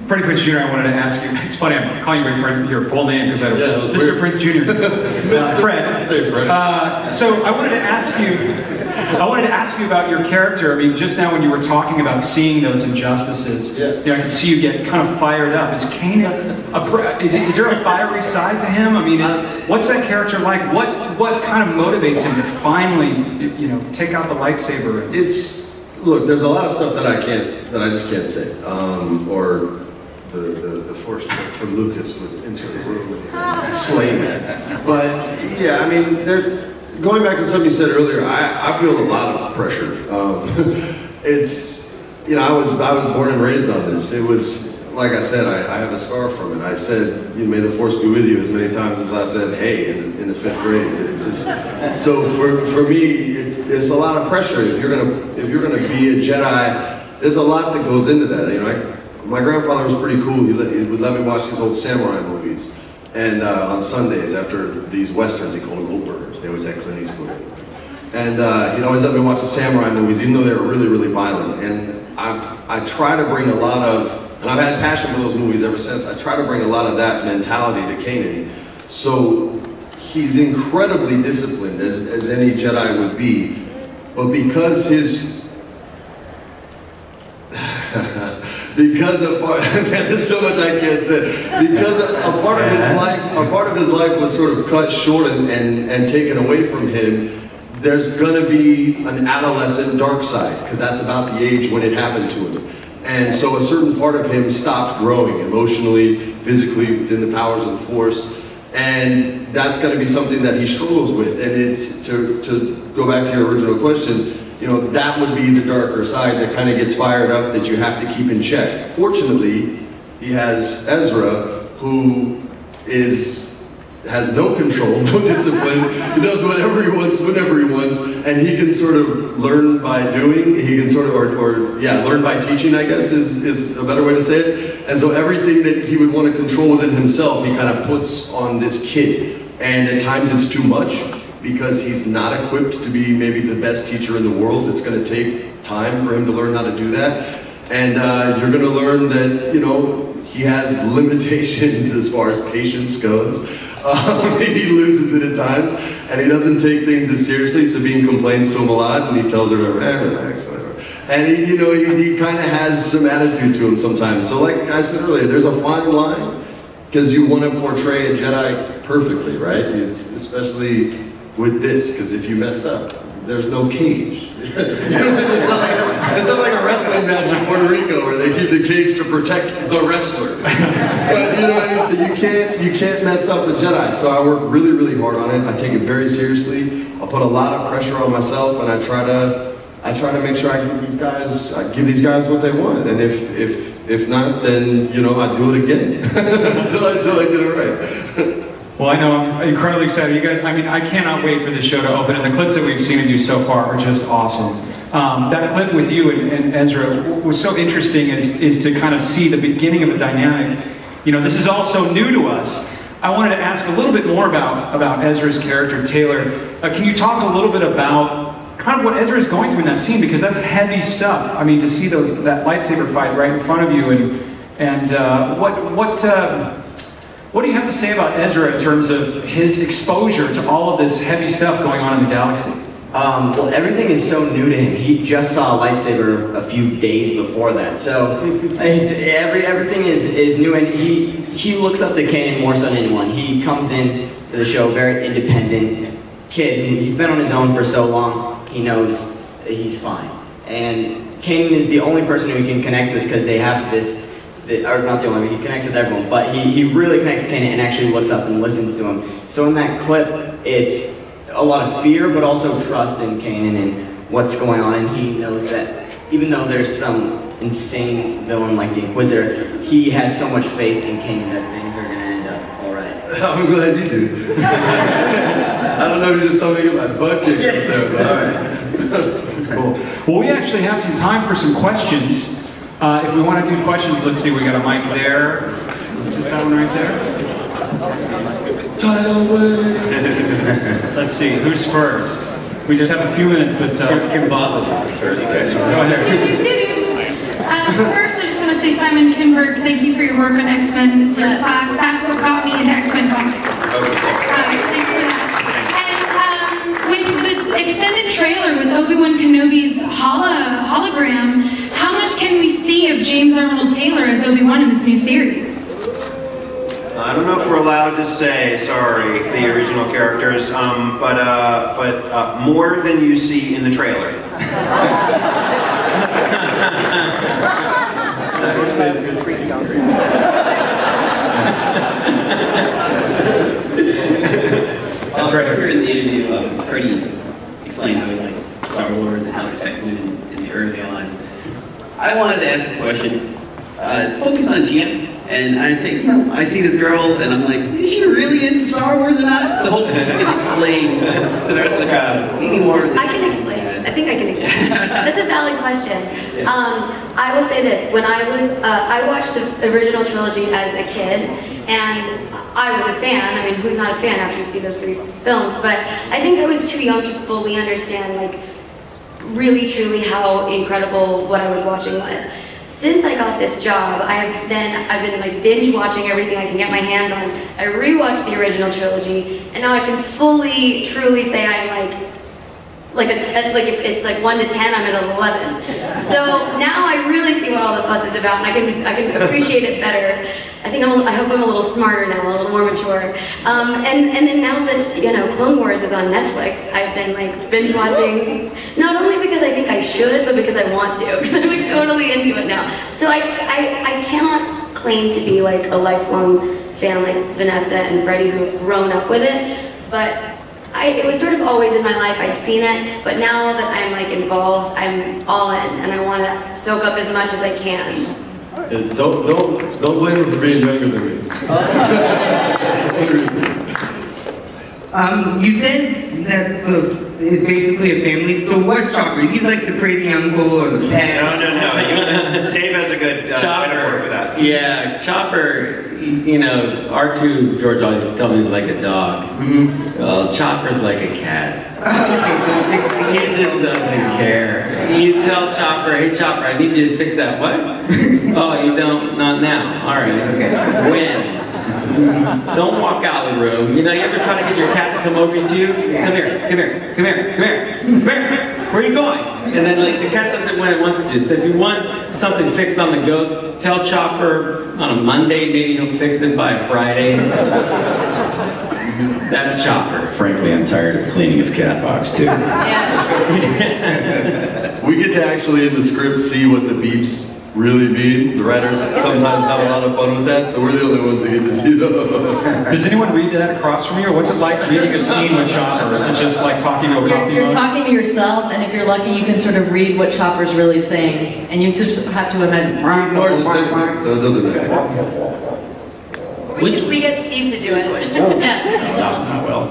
Freddie Prinze Jr., I wanted to ask you, it's funny, I'm calling you your full name because I don't know. Mr. Weird. Prinze Jr. Fred. Say Fred. So I wanted to ask you about your character. I mean, just now when you were talking about seeing those injustices, you know, I could see you get kind of fired up. Is Kane is there a fiery side to him? I mean, what's that character like? What kind of motivates him to finally, you know, take out the lightsaber? Look, there's a lot of stuff that I just can't say. Or the force trick from Lucas was into the room and slaying it. But yeah, I mean, going back to something you said earlier, I feel a lot of pressure. It's, you know, I was born and raised on this. It was, like I said, I have a scar from it. I said, may the force be with you as many times as I said, hey, in the 5th grade. It's just, so for me, it's a lot of pressure. If you're gonna be a Jedi, there's a lot that goes into that. You know, my grandfather was pretty cool. He would let me watch these old samurai movies, and on Sundays after these westerns, he called them Gold Burgers. They always had Clint Eastwood. And he'd always let me watch the samurai movies, even though they were really, really violent. And I try to bring a lot of, and I've had passion for those movies ever since. I try to bring a lot of that mentality to Kanan. So he's incredibly disciplined, as any Jedi would be. But because because of there's so much I can't say. Because a part of his life was sort of cut short and taken away from him. There's gonna be an adolescent dark side, because that's about the age when it happened to him. And so a certain part of him stopped growing emotionally, physically, within the powers of the Force. And that's going to be something that he struggles with. And it's, to go back to your original question, you know, that would be the darker side that kind of gets fired up, that you have to keep in check. Fortunately, he has Ezra, who has no control, no discipline. He does whatever he wants, whenever he wants, and he can sort of learn by doing. He can sort of, learn by teaching, I guess, is a better way to say it. And so everything that he would want to control within himself, he kind of puts on this kid. And at times it's too much, because he's not equipped to be maybe the best teacher in the world. It's going to take time for him to learn how to do that. And you're going to learn that, you know, he has limitations as far as patience goes. Maybe he loses it at times, and he doesn't take things as seriously. Sabine complains to him a lot, and he tells her to relax, whatever. And he kind of has some attitude to him sometimes. So like I said earlier, there's a fine line, because you want to portray a Jedi perfectly, right? Especially with this, because if you mess up, there's no cage. It's not like a wrestling match in Puerto Rico where they keep the cage to protect the wrestlers. But you know what I mean? So you can't mess up the Jedi. So I work really, really hard on it. I take it very seriously. I put a lot of pressure on myself, and I try to make sure I give these guys what they want. And if not, then you know, I do it again until I get it right. Well, I know I'm incredibly excited. You guys, I mean, I cannot wait for this show to open, and the clips that we've seen of you so far are just awesome. That clip with you and Ezra was so interesting, is to kind of see the beginning of a dynamic. You know, this is all so new to us. I wanted to ask a little bit more about Ezra's character, Taylor. Can you talk a little bit about kind of what Ezra is going through in that scene, because that's heavy stuff. I mean, to see that lightsaber fight right in front of you, and what do you have to say about Ezra in terms of his exposure to all of this heavy stuff going on in the galaxy? Well, everything is so new to him. He just saw a lightsaber a few days before that, so everything is new, and he looks up to Kanan more so than anyone. He comes in to the show very independent kid. He's been on his own for so long. He knows that he's fine, and Kanan is the only person who he can connect with because they have this. Or not the only one, he connects with everyone, but he really connects to Kanan and actually looks up and listens to him. So in that clip, it's a lot of fear, but also trust in Kanan and what's going on, and he knows that even though there's some insane villain like the Inquisitor, he has so much faith in Kanan that things are gonna end up alright. I'm glad you do. I don't know if you just saw me get my butt kicked up there, but alright. That's cool. Well, we actually have some time for some questions. If we want to do questions, let's see, we got a mic there. Just that one right there. Let's see, who's first? We just have a few minutes, but Kim Boswell is first. Go ahead. First, I just want to say, Simon Kinberg, thank you for your work on X-Men First Class. That's what got me into X-Men comics. Thank you for that. And with the extended trailer with Obi-Wan Kenobi's hologram, how much can we see of James Arnold Taylor as Obi-Wan in this new series? I don't know if we're allowed to say, sorry, the original characters, but more than you see in the trailer. That's right. Earlier in the interview, Freddie explained how he liked Star Wars and how it affected him in the early on. I wanted to ask this question. Focus on Tia. And I say, you know, I see this girl, and I'm like, is she really into Star Wars or not? So hopefully you can explain to the rest of the crowd. Maybe more. I can explain. I think I can explain. That's a valid question. I will say this: when I watched the original trilogy as a kid, and I was a fan. I mean, who's not a fan after you see those 3 films? But I think I was too young to fully understand, like, really, truly how incredible what I was watching was. Since I got this job, I've been like binge watching everything I can get my hands on. I rewatched the original trilogy, and now I can fully, truly say I'm like a 10, like if it's like 1 to 10, I'm at 11. So now I really see what all the fuss is about, and I can appreciate it better. I hope I'm a little smarter now, a little more mature. And then now that, you know, Clone Wars is on Netflix, I've been like binge watching, not only because I think I should, but because I want to, because I'm like totally into it now. So I cannot claim to be like a lifelong fan like Vanessa and Freddie who have grown up with it, but it was sort of always in my life. I'd seen it, but now that I'm like involved, I'm all in, and I want to soak up as much as I can. Don't blame her for being younger than me. You said that it's basically a family. So what, Chopper? He's like the crazy uncle or the pet? No. Dave has a good metaphor for that. Yeah, Chopper, you know, R2, George always tells me he's like a dog. Well, Chopper's like a cat. He just doesn't care. You tell Chopper, hey Chopper, I need you to fix that. What? Oh, you don't? Not now. All right, okay. When? Don't walk out of the room. You know, you ever try to get your cat to come over to you? Come here. Where are you going? And then like the cat does it when it wants to. So if you want something fixed on the ghost, tell Chopper on a Monday, maybe he'll fix it by Friday. That's Chopper. Frankly, I'm tired of cleaning his cat box too. We get to actually in the script see what the beeps really mean. The writers sometimes have a lot of fun with that, so we're the only ones that get to see them. Does anyone read that across from you, or what's it like reading a scene with Chopper? Is it just like talking to a coffee You're mug? talking to yourself, and if you're lucky, you can sort of read what Chopper's really saying, and you just have to imagine. Mars is anything, so it doesn't matter. We get Steve to do it. Not well.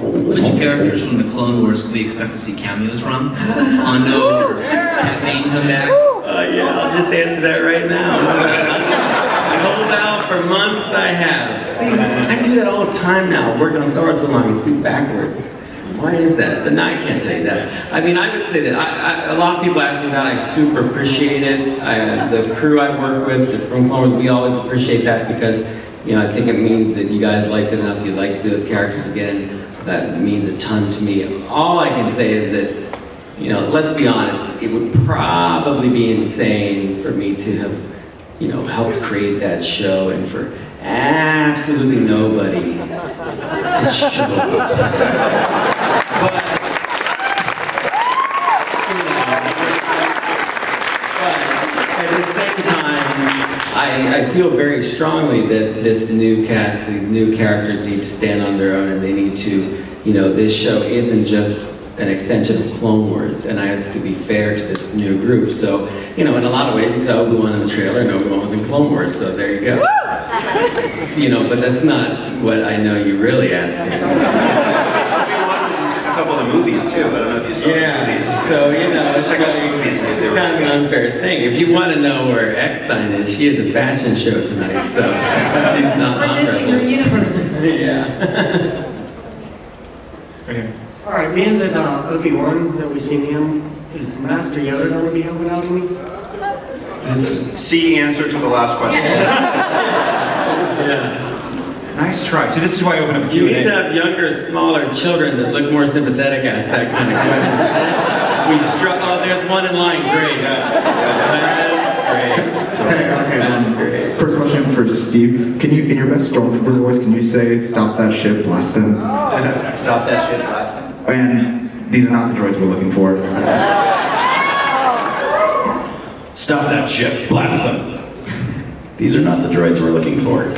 Which characters from the Clone Wars can we expect to see cameos from? Hondo or Cat Bane come back? Yeah, I'll just answer that right now. I hold out for months, I have. See, I do that all the time now, working on Star Wars so long, I speak backward. Why is that? But no, I can't say that. I mean, I would say that. A lot of people ask me that. I super appreciate it. The crew I work with, the Spring Clone Wars, we always appreciate that because I think it means that you guys liked it enough, you'd like to see those characters again. That means a ton to me. All I can say is that, let's be honest, it would probably be insane for me to have, helped create that show and for absolutely nobody to show up. But at the same time, I feel very strongly that this new cast, these new characters need to stand on their own and they need to, this show isn't just an extension of Clone Wars, and I have to be fair to this new group. So, in a lot of ways, you saw Obi-Wan in the trailer and Obi-Wan was in Clone Wars, so there you go. But that's not what I know you're really asking. Obi-Wan was in a couple of the movies too, but I don't know if you saw the movies. So, it's kind of an unfair thing. If you want to know where Eckstein is, she has a fashion show tonight, so she's not We're on missing her universe. Yeah. Right here. Alright, being that Obi-Wan, that we've seen him, is Master Yoda going to be helping out any? C answer to the last question. Nice try. See, this is why I open up You Q&A. need to have younger, smaller children that look more sympathetic ask that kind of question. Oh, there's one in line. Great. That's great. Okay. That's great. First question for Steve. Can you, in your best Stormtrooper voice, can you say, "Stop that ship, blast them"? Stop that shit, blast them. And these are not the droids we're looking for. Stop that ship, blast them. These are not the droids we're looking for.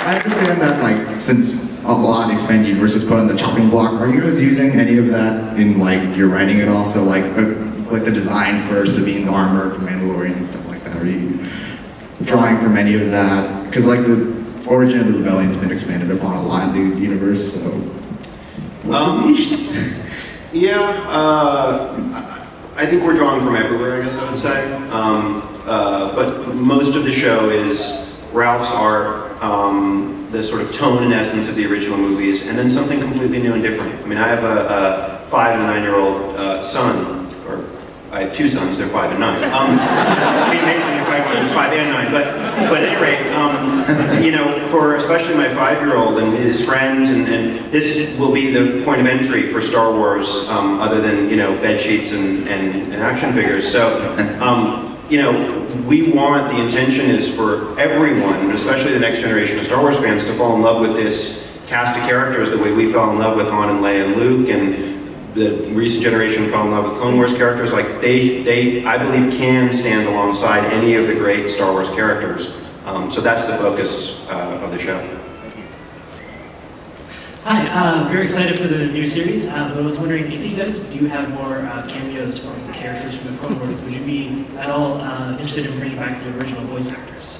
I understand that, since a lot of expanded universe is put on the chopping block, are you guys using any of that in, your writing at all? So, the design for Sabine's armor from Mandalorian and stuff like that? Are you drawing from any of that? Because, the origin of the rebellion's been expanded upon a lot in the universe, so... I think we're drawing from everywhere, I guess I would say. But most of the show is Ralph's art, the sort of tone and essence of the original movies, and then something completely new and different. I mean, I have a 5 and a 9-year-old son, or I have 2 sons, they're 5 and 9. It'd be amazing if I was 5 and 9, but at any rate, for especially my 5-year-old and his friends, and this will be the point of entry for Star Wars, other than, bed sheets and action figures. So, we want, the intention is for everyone, especially the next generation of Star Wars fans, to fall in love with this cast of characters the way we fell in love with Han and Leia and Luke, and the recent generation fell in love with Clone Wars characters. They, I believe, can stand alongside any of the great Star Wars characters. So that's the focus of the show. Hi, very excited for the new series, but I was wondering if you guys do have more cameos from characters from the Clone Wars, would you be at all interested in bringing back the original voice actors?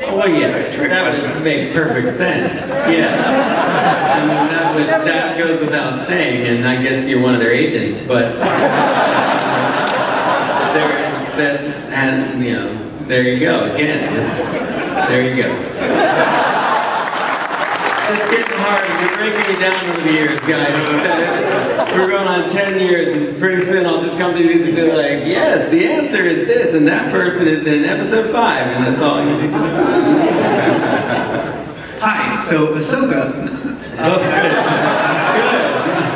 Oh, yeah, that would make perfect sense. Yeah. I mean, that goes without saying, and I guess you're one of their agents, but there you go, again. There you go. It's getting hard. You're breaking me down over the years, guys. We're going on 10 years, and pretty soon I'll just come to these and be like, yes, the answer is this, and that person is in episode 5, and that's all you need to know. Hi, so Ahsoka. Okay.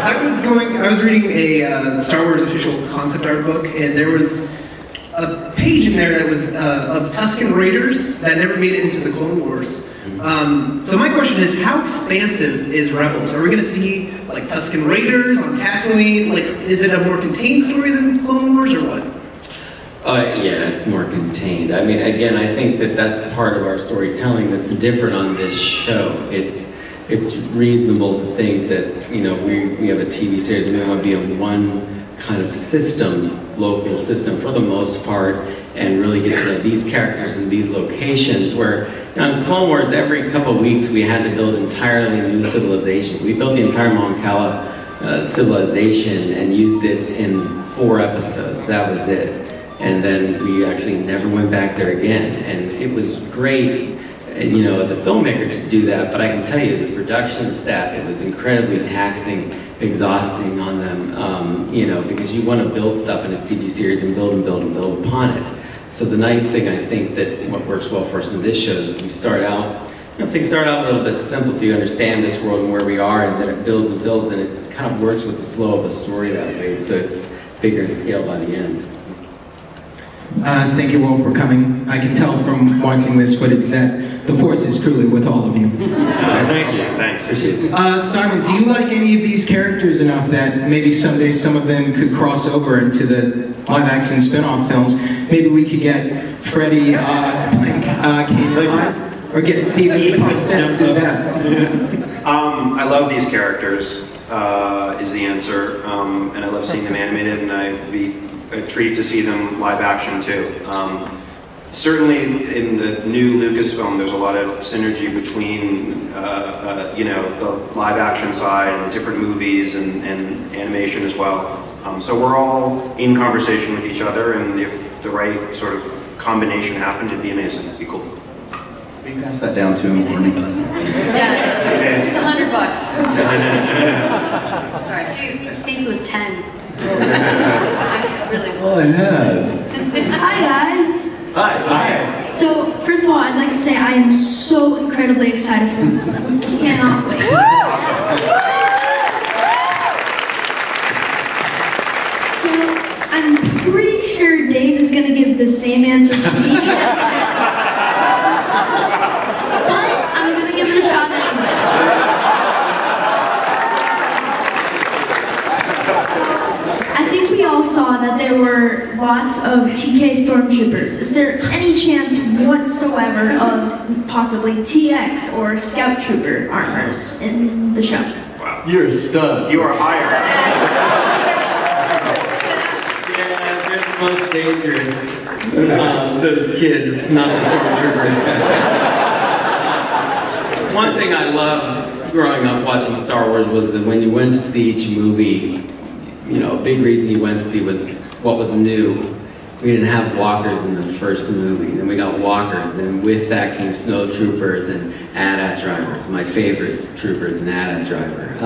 I was reading a Star Wars official concept art book, and there was a page in there that was of Tusken Raiders that never made it into the Clone Wars. So my question is, how expansive is Rebels? Are we going to see Tusken Raiders on Tatooine? Is it a more contained story than Clone Wars, or what? Yeah, it's more contained. I mean, again, I think that that's part of our storytelling that's different on this show. It's reasonable to think that, we have a TV series and we want to be in one kind of system, local system for the most part, and really get to know these characters in these locations where, in Clone Wars, every couple of weeks we had to build entirely new civilizations. We built the entire Mon Cala civilization and used it in 4 episodes. That was it. And then we actually never went back there again. And it was great, and, as a filmmaker to do that, but I can tell you, the production staff, it was incredibly taxing, exhausting on them, because you want to build stuff in a CG series and build upon it. So the nice thing, I think, that what works well for us in this show is we start out, things start out a little bit simple so you understand this world and where we are, and then it builds and builds, and it kind of works with the flow of the story that way, so it's bigger in scale by the end. Thank you all for coming. I can tell from watching this footage that the Force is truly with all of you. Thank you. Thanks. Appreciate it. Simon, do you like any of these characters enough that maybe someday some of them could cross over into the live-action spin-off films? Maybe we could get Freddy playing Kanan live, or get Steven Suzette. I love these characters, is the answer, and I love seeing them animated, and I'd be a treat to see them live action too. Certainly in the new Lucasfilm, there's a lot of synergy between you know, the live action side and different movies and animation as well. So we're all in conversation with each other, and if the right sort of combination happened, it'd be amazing. It'd be cool. Can you pass that down to him for me? Yeah, here's $100. Sorry, jeez, Steve's was 10. Really. Oh, I had. Hi guys. Hi. So first of all, I'd like to say I am so incredibly excited for them. Cannot wait. So I'm pretty sure Dave is going to give the same answer to me. But I'm going to give it a shot anyway. I think we all saw that there were lots of TK Stormtroopers. Is there any chance whatsoever of possibly TX or Scout Trooper armors in the show? Wow. You're a stud. You are hired. Yeah, they're the most dangerous. Those kids, not the stormtroopers. One thing I loved growing up watching Star Wars was that when you went to see each movie, you know, a big reason you went to see was what was new. We didn't have walkers in the first movie, then we got walkers, and with that came snow troopers and AT-AT drivers. My favorite trooper is an AT-AT driver.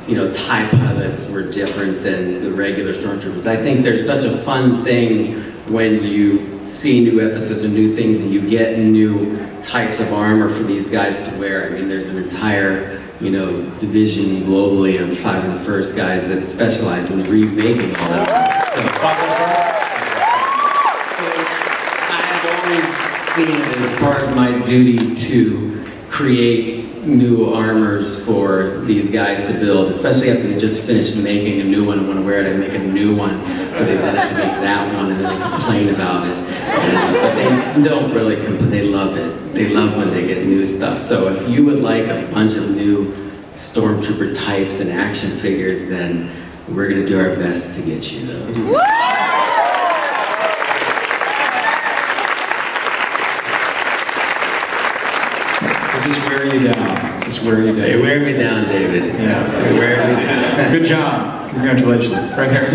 You know, TIE pilots were different than the regular stormtroopers. I think there's such a fun thing when you see new episodes and new things and you get new types of armor for these guys to wear. I mean, there's an entire, you know, division globally of 501st guys that specialize in remaking all that. So I've always seen it as part of my duty to create new armors for these guys to build, especially after they just finished making a new one and want to wear it and make a new one, so they then have to make that one and then they complain about it. But they don't really complain, they love it. They love when they get new stuff. So if you would like a bunch of new Stormtrooper types and action figures, then we're going to do our best to get you those. Just wear you down. Just wear you down. They wear me down, David. Yeah. They wear me down. Good job. Congratulations. Right here.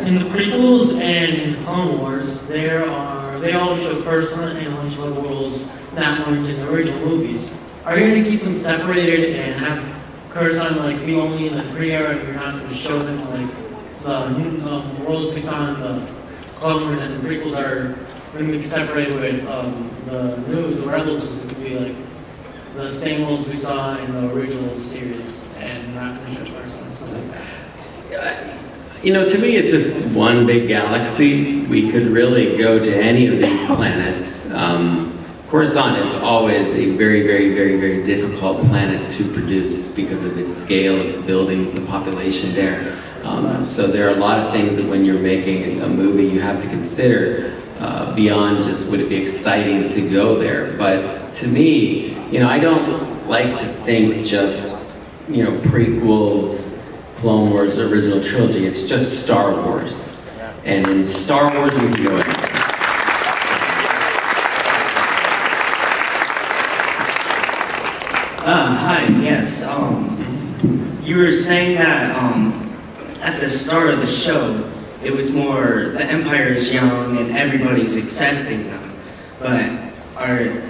In the prequels and in Clone Wars, they all show Coruscant and Lunch worlds that weren't in the original movies. Are you going to keep them separated and have Coruscant like be only in the pre-era, and you're not going to show them like the worlds we saw in the Clone Wars and the prequels are going to be separated with the Rebels is going to be like the same worlds we saw in the original series and not going to show Coruscant and stuff like that? You know, to me it's just one big galaxy. We could really go to any of these planets. Coruscant is always a very, very, very, very difficult planet to produce because of its scale, its buildings, the population there. So there are a lot of things that when you're making a movie you have to consider beyond just would it be exciting to go there. But to me, you know, I don't like to think just, you know, prequels, Clone Wars, the original trilogy. It's just Star Wars. And in Star Wars we can go anywhere. Hi, yes. You were saying that at the start of the show, it was more the Empire is young and everybody's accepting them. But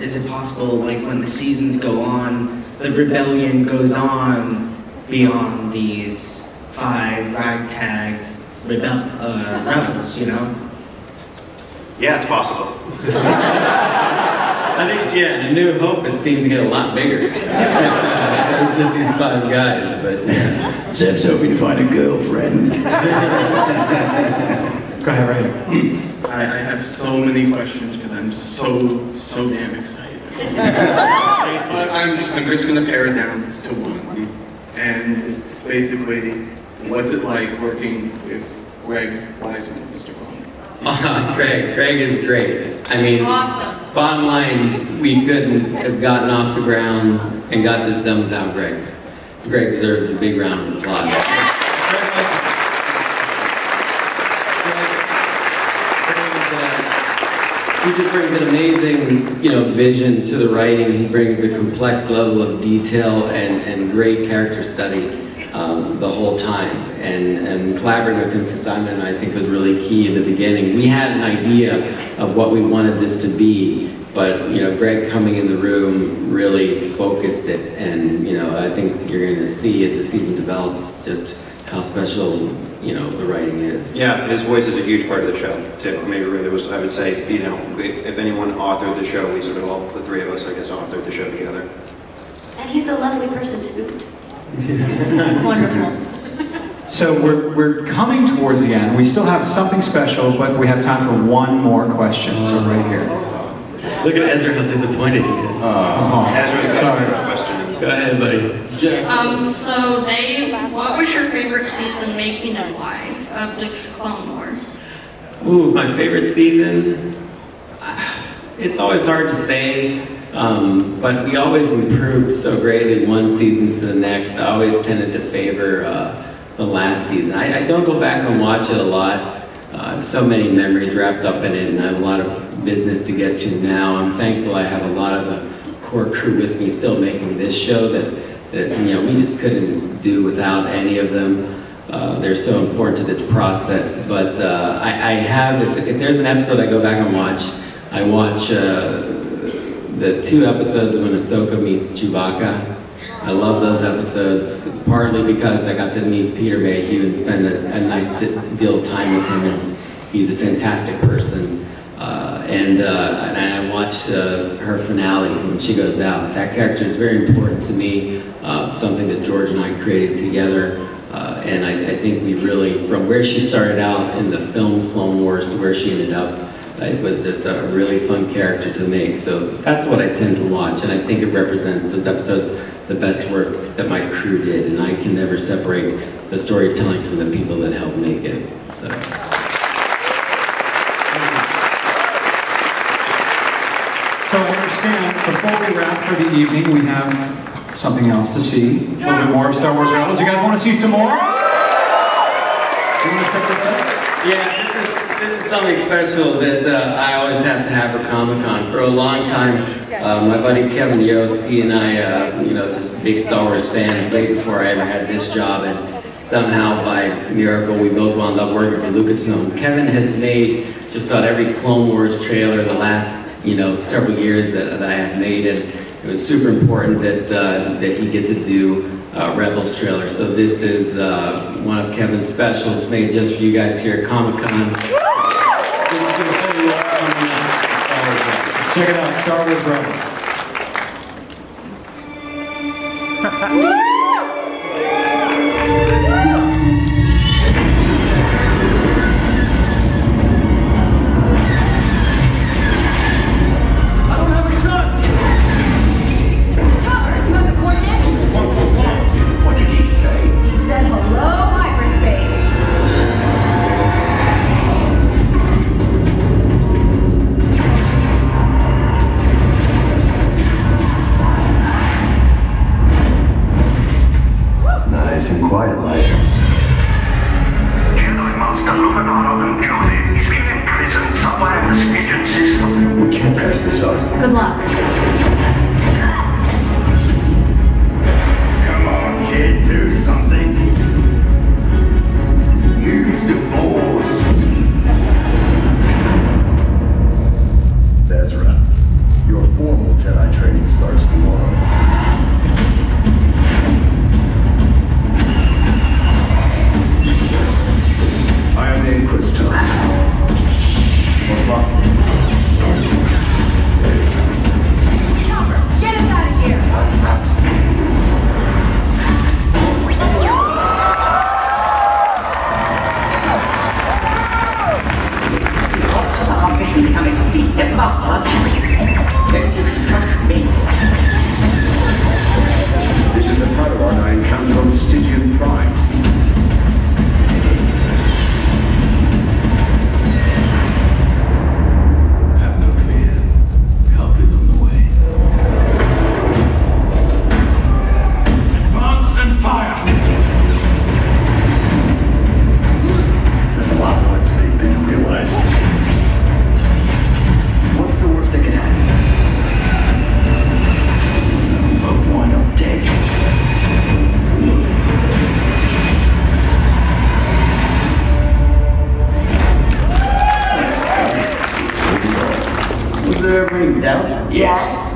is it possible, like when the seasons go on, the rebellion goes on beyond these 5 ragtag rebels, you know? Yeah, it's possible. I think, yeah, in A New Hope, it seemed to get a lot bigger. It's just these 5 guys, but yeah. Zeb's hoping to find a girlfriend. Go ahead, right. I have so many questions because I'm so damn excited. But I'm just going to pare it down to one. And it's basically, what's it like working with Greg Wiseman, Mr. Clone? Greg is great. I mean, bottom line, we couldn't have gotten off the ground and got this done without Greg. Greg deserves a big round of applause. He just brings an amazing, vision to the writing. He brings a complex level of detail and great character study the whole time. And collaborating with him for Simon, I think, was really key in the beginning. We had an idea of what we wanted this to be, but Greg coming in the room really focused it. And I think you're going to see as the season develops just how special the writing is. Yeah, his voice is a huge part of the show too. I mean, it really was. I would say, if anyone authored the show, we sort of all, the 3 of us, I guess, authored the show together. And he's a lovely person to boot. That's wonderful. So we're coming towards the end. We still have something special, but we have time for one more question. So right here. Look at Ezra, how disappointed he is. Ezra's got a question. Go ahead, buddy. So Dave, what was your favorite season, making and why, of the Clone Wars? Ooh, my favorite season? It's always hard to say, but we always improved so greatly one season to the next. I always tended to favor the last season. I don't go back and watch it a lot. I have so many memories wrapped up in it, and I have a lot of business to get to now. I'm thankful I have a lot of the core crew with me still making this show that we just couldn't do without any of them. They're so important to this process. But I have, if there's an episode I go back and watch, I watch the 2 episodes when Ahsoka meets Chewbacca. I love those episodes, partly because I got to meet Peter Mayhew and spend a nice deal of time with him, and he's a fantastic person. And I watched her finale when she goes out. That character is very important to me, something that George and I created together. And I think we really, from where she started out in the film Clone Wars to where she ended up, it was just a really fun character to make. So that's what I tend to watch, and I think it represents those episodes, the best work that my crew did, and I can never separate the storytelling from the people that helped make it. So. So I understand, before we wrap for the evening, we have something else to see. A little bit more of Star Wars Rebels. You guys want to see some more? You want to check this out? Yeah, this is something special that I always have to have for Comic-Con. For a long time, my buddy Kevin Yost, he and I, just big Star Wars fans, way before I ever had this job, and somehow by miracle we both wound up working for Lucasfilm. Kevin has made just about every Clone Wars trailer the last several years that I have made, and it was super important that he get to do Rebels trailer. So this is one of Kevin's specials made just for you guys here at Comic-Con. Let's check it out, Star Wars Rebels. Quiet life. Jedi Master Luminara and Julie is still in prison somewhere in the Stygian system. We can't pass this up. Good luck. Come on, kid, do something. Use the Force. Ezra, your formal Jedi training starts tomorrow. Was there ever any doubt? Yes.